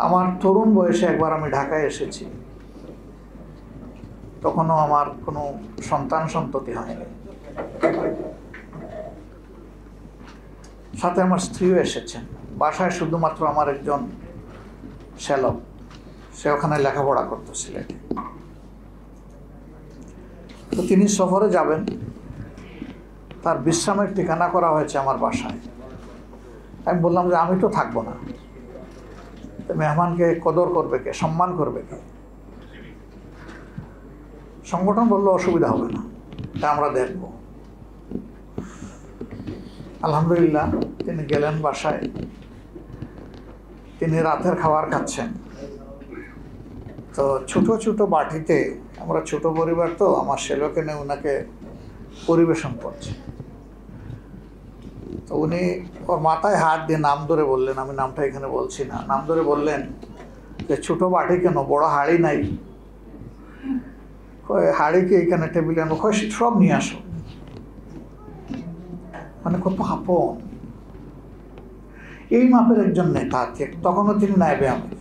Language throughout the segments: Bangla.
আমার তরুণ বয়সে একবার আমি ঢাকায় এসেছি, তখনও আমার কোনো সন্তান সন্ততি হয়নি। সাথে আমার স্ত্রীও এসেছেন। বাসায় শুধুমাত্র আমার একজন শ্যালক, সে ওখানে লেখাপড়া করতো সিলেটে। তো তিনি সফরে যাবেন, তার বিশ্রামের ঠিকানা করা হয়েছে আমার বাসায়। আমি বললাম যে আমি তো থাকবো না, মেহমানকে কদর করবে কে, সম্মান করবে কে? সংগঠন বললো অসুবিধা হবে না, তা আমরা দেখব। আলহামদুলিল্লাহ তিনি গেলেন বাসায়। তিনি রাতের খাবার খাচ্ছেন। তো ছোট ছোট বাটিতে, আমরা ছোট পরিবার তো, আমার শ্যালকে নিয়ে ওনাকে পরিবেশন করছে। তো উনি ওর মাথায় হাত দিয়ে নাম ধরে বললেন, আমি নামটা এখানে বলছি না, নাম ধরে বললেন যে ছোট বাটি কেন, বড় হাঁড়ি নাই? হাঁড়িকে এখানে টেবিলে আনো, সব নিয়ে আসো। মানে কত আপন। এই মাপের একজন নেতা, তখনও তিনি নায়েবে আমির,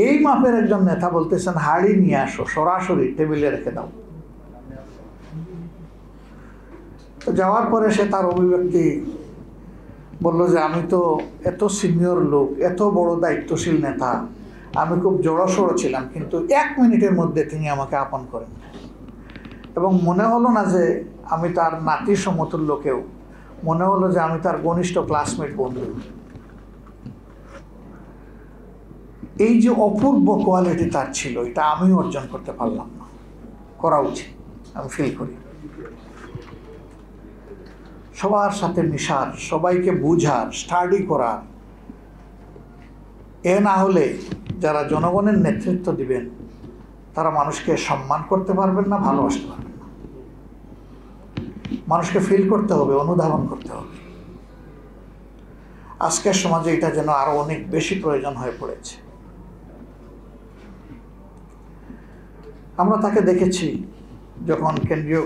এই মাপের একজন নেতা বলতেছেন হাঁড়ি নিয়ে আসো, সরাসরি টেবিলে রেখে দাও। তো যাওয়ার পরে সে তার অভিব্যক্তি বললো যে আমি তো এত সিনিয়র লোক, এত বড় দায়িত্বশীল নেতা, আমি খুব জড়সড় ছিলাম, কিন্তু 1 মিনিটের মধ্যে তিনি আমাকে আপন করেন। এবং মনে হলো না যে আমি তার নাতির সমতুল্য কেউ, মনে হলো যে আমি তার ঘনিষ্ঠ ক্লাসমেট বন্ধু। এই যে অপূর্ব কোয়ালিটি তার ছিল, এটা আমি অর্জন করতে পারলাম না, করা উচিত আমি ফিল করি। সবার সাথে মিশার, সবাইকে বুঝার, স্টাডি করার। এ না হলে যারা জনগণের নেতৃত্ব দিবেন তারা মানুষকে সম্মান করতে পারবেন না, ভালোবাসতে পারবেন না। মানুষকে ফিল করতে হবে, অনুধাবন করতে হবে। আজকের সমাজে এটা যেন আরো অনেক বেশি প্রয়োজন হয়ে পড়েছে। আমরা তাকে দেখেছি যখন কেন্দ্রীয়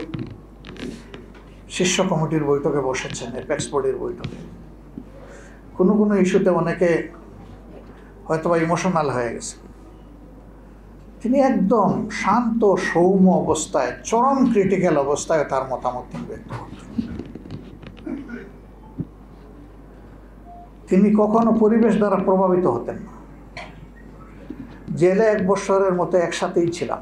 শীর্ষ কমিটির বৈঠকে বসেছেন, এপেক্স বডির বৈঠকে, কোনো কোনো ইস্যুতে অনেকে হয়তোবা ইমোশনাল হয়ে গেছে। তিনি একদম শান্ত সৌম্য অবস্থায়, চরম ক্রিটিক্যাল অবস্থায় তার মতামত তিনি ব্যক্ত করতেন। তিনি কখনো পরিবেশ দ্বারা প্রভাবিত হতেন না। জেলে 1 বছরের মতো একসাথেই ছিলাম।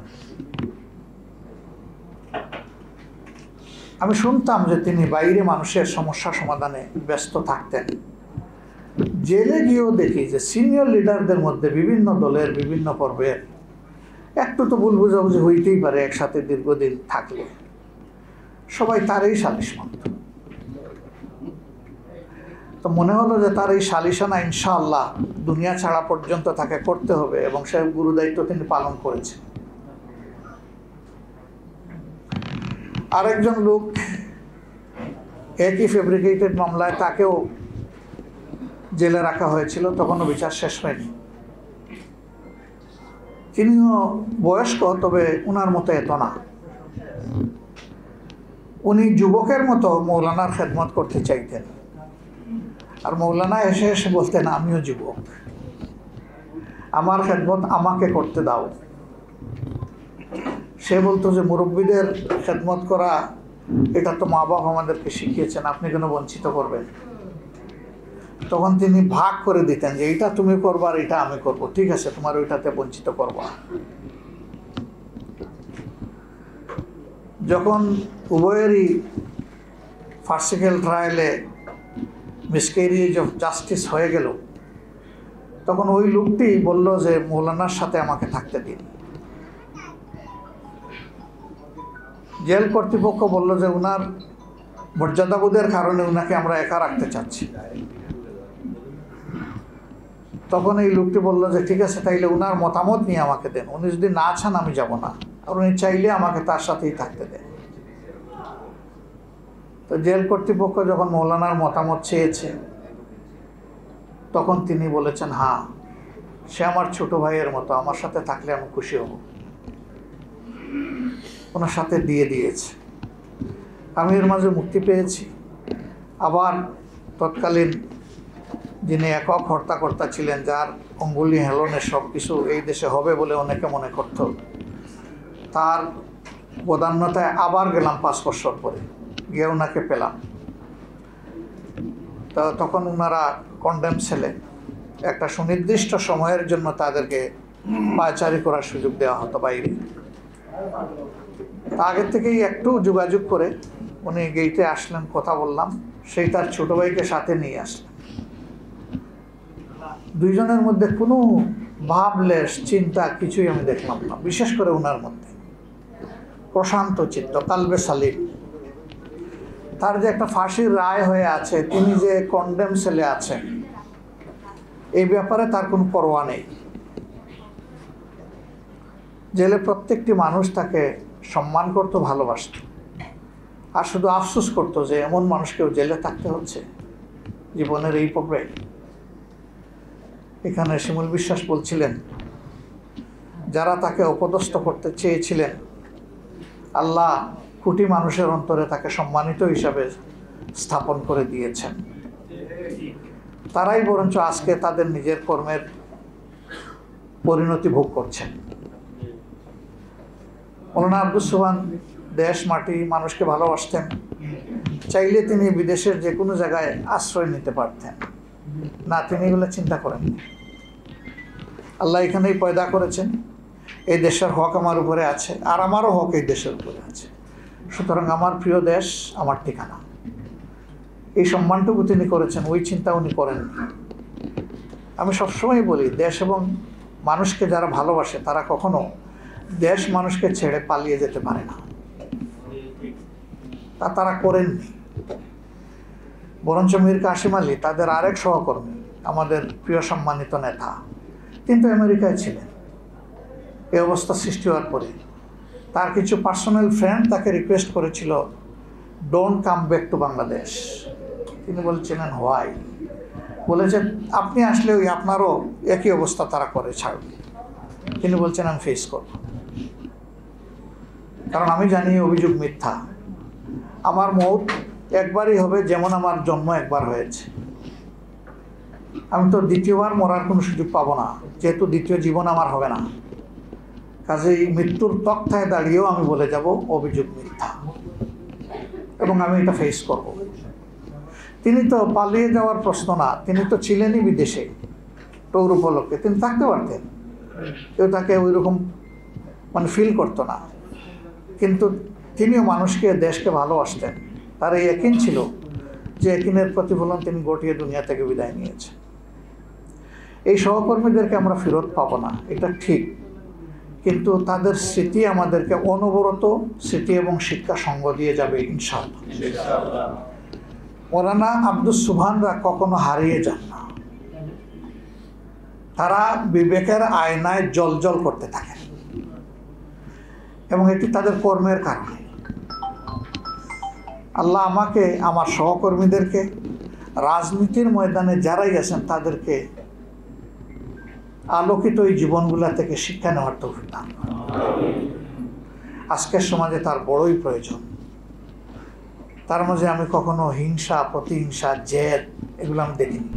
আমি শুনতাম যে তিনি বাইরে মানুষের সমস্যা সমাধানে ব্যস্ত থাকতেন। জেলে গিয়েও দেখি যে সিনিয়র লিডারদের মধ্যে বিভিন্ন দলের বিভিন্ন পর্বের একটু তো ভুল বোঝাবুঝি হইতেই পারে একসাথে দীর্ঘদিন থাকলে, সবাই তারই সালিশ মানত। তো মনে হলো যে তার এই সালিশানা ইনশাআল্লাহ দুনিয়া ছাড়া পর্যন্ত তাকে করতে হবে, এবং সে গুরুদায়িত্ব তিনি পালন করেছেন। আরেকজন লোক একই ফেব্রিকেটেড মামলায়, তাকেও জেলে রাখা হয়েছিল, তখনও বিচার শেষ হয়নি। তিনিও বয়স্ক, তবে উনার মতো এত না। উনি যুবকের মতো মৌলানার খেদমত করতে চাইতেন, আর মৌলানা এসে এসে বলতেন আমিও যুবক, আমার খেদমত আমাকে করতে দাও। সে বলতো যে মুরব্বীদের খেদমত করা, এটা তো মা বাবা আমাদেরকে শিখিয়েছেন, আপনি কেন বঞ্চিত করবেন? তখন তিনি ভাগ করে দিতেন যে এটা তুমি করবা আর এটা আমি করব, ঠিক আছে, তোমার ওইটাতে বঞ্চিত করবা। যখন উভয়েরই ফার্সিক্যাল ট্রায়ালে মিসক্যারেজ অফ জাস্টিস হয়ে গেল, তখন ওই লোকটি বলল যে মৌলানার সাথে আমাকে থাকতে দিন। জেল কর্তৃপক্ষ বলল যে উনার মর্যাদাবোধের কারণে উনাকে আমরা একা রাখতে চাচ্ছি। তখন এই লোকটি বলল যে ঠিক আছে, তাইলে উনার মতামত নিয়ে আমাকে দেন, উনি যদি না চান আমি যাব না, আর উনি চাইলে আমাকে তার সাথেই থাকতে দেন। তো জেল কর্তৃপক্ষ যখন মৌলানার মতামত চেয়েছে, তখন তিনি বলেছেন হ্যাঁ, সে আমার ছোট ভাইয়ের মতো, আমার সাথে থাকলে আমি খুশি হব। ওনার সাথে দিয়ে দিয়েছে। আমি এর মাঝে মুক্তি পেয়েছি। আবার তৎকালীন যিনি একক হর্তাকর্তা ছিলেন, যার অঙ্গুলি হেলনে সব কিছু এই দেশে হবে বলে অনেকে মনে করত, তার বদান্যতায় আবার গেলাম 5 বছর পরে, গিয়ে ওনাকে পেলাম। তো তখন ওনারা কন্ডেম ছেলে, একটা সুনির্দিষ্ট সময়ের জন্য তাদেরকে পায়চারি করার সুযোগ দেওয়া হতো বাইরে। তা আগের থেকেই একটু যোগাযোগ করে উনি গেইটে আসলেন, কথা বললাম, সেই তার ছোট ভাইকে সাথে নিয়ে আসলেন। দুইজনের মধ্যে কোনো ভাবলেশ চিন্তা কিছুই আমি দেখলাম না, বিশেষ করে ওনার মধ্যে প্রশান্ত চিত্ত, কালবে সালিম। তার যে একটা ফাঁসির রায় হয়ে আছে, তিনি যে কন্ডেম সেলে আছেন, এই ব্যাপারে তার কোনো পরোয়া নেই। জেলে প্রত্যেকটি মানুষ তাকে সম্মান করত, ভালোবাসত, আর শুধু আফসোস করতো যে এমন মানুষকেও জেলে থাকতে হচ্ছে জীবনের এই পর্যায়ে। এখানে শিমুল বিশ্বাস বলছিলেন, যারা তাকে অপদস্থ করতে চেয়েছিলেন, আল্লাহ কোটি মানুষের অন্তরে তাকে সম্মানিত হিসাবে স্থাপন করে দিয়েছেন। তারাই বরঞ্চ আজকে তাদের নিজের কর্মের পরিণতি ভোগ করছেন। মৌলানা আব্দুস সোবহান দেশ, মাটি, মানুষকে ভালোবাসতেন। চাইলে তিনি বিদেশের যে কোনো জায়গায় আশ্রয় নিতে পারতেন না, তিনি এগুলো চিন্তা করেননি। আল্লাহ এখানেই পয়দা করেছেন, এই দেশের হক আমার উপরে আছে, আর আমারও হক এই দেশের উপরে আছে, সুতরাং আমার প্রিয় দেশ আমার ঠিকানা। এই সম্মানটুকু তিনি করেছেন, ওই চিন্তা উনি করেননি। আমি সবসময় বলি, দেশ এবং মানুষকে যারা ভালোবাসে তারা কখনো দেশ মানুষকে ছেড়ে পালিয়ে যেতে পারে না, তা তারা করেননি। বরঞ্চ মীর কাসিম আলী, তাদের আরেক সহকর্মী, আমাদের প্রিয় সম্মানিত নেতা, কিন্তু আমেরিকায় ছিলেন। এই অবস্থা সৃষ্টি হওয়ার পরে তার কিছু পার্সোনাল ফ্রেন্ড তাকে রিকোয়েস্ট করেছিল, don't come back to Bangladesh. তিনি বলছিলেন হোয়াই? বলেছেন আপনি আসলে ওই আপনারও একই অবস্থা তারা করে ছাড়বে। তিনি বলছেন আমি ফেস করব, কারণ আমি জানি অভিযোগ মিথ্যা। আমার মৌত একবারই হবে, যেমন আমার জন্ম একবার হয়েছে। আমি তো দ্বিতীয়বার মরার কোনো সুযোগ পাবো না, যেহেতু দ্বিতীয় জীবন আমার হবে না। কাজেই মৃত্যুর তক্তায় দাঁড়িয়েও আমি বলে যাব অভিযোগ মিথ্যা, এবং আমি এটা ফেস করব। তিনি তো পালিয়ে যাওয়ার প্রশ্ন না, তিনি তো ছিলেনই বিদেশে টৌর উপলক্ষে, তিনি থাকতে পারতেন, কেউ তাকে ওই রকম ফিল করতো না। কিন্তু তিনিও মানুষকে, দেশকে ভালোবাসতেন। তার এই ইয়াকিন ছিল যে ইয়াকিনের প্রতিফলন তিনি ঘটিয়ে দুনিয়া থেকে বিদায় নিয়েছেন। এই সহকর্মীদেরকে আমরা ফেরত পাবো না, এটা ঠিক, কিন্তু তাদের স্মৃতি আমাদেরকে অনবরত স্মৃতি এবং শিক্ষা সঙ্গ দিয়ে যাবে ইনশাআল্লাহ। মৌলানা আব্দুস সোবহানরা কখনো হারিয়ে যান না, তারা বিবেকের আয়নায় জ্বলজ্বল করতে থাকেন, এবং এটি তাদের কর্মের কারণে। আল্লাহ আমাকে, আমার সহকর্মীদেরকে, রাজনীতির ময়দানে যারাই আছেন তাদেরকে আলোকিত এই জীবনগুলা থেকে শিক্ষা নেওয়ার তৌফিক দান করেন। আজকের সমাজে তার বড়ই প্রয়োজন। তার মাঝে আমি কখনো হিংসা, প্রতিহিংসা, জেদ এগুলো আমি দেখিনি।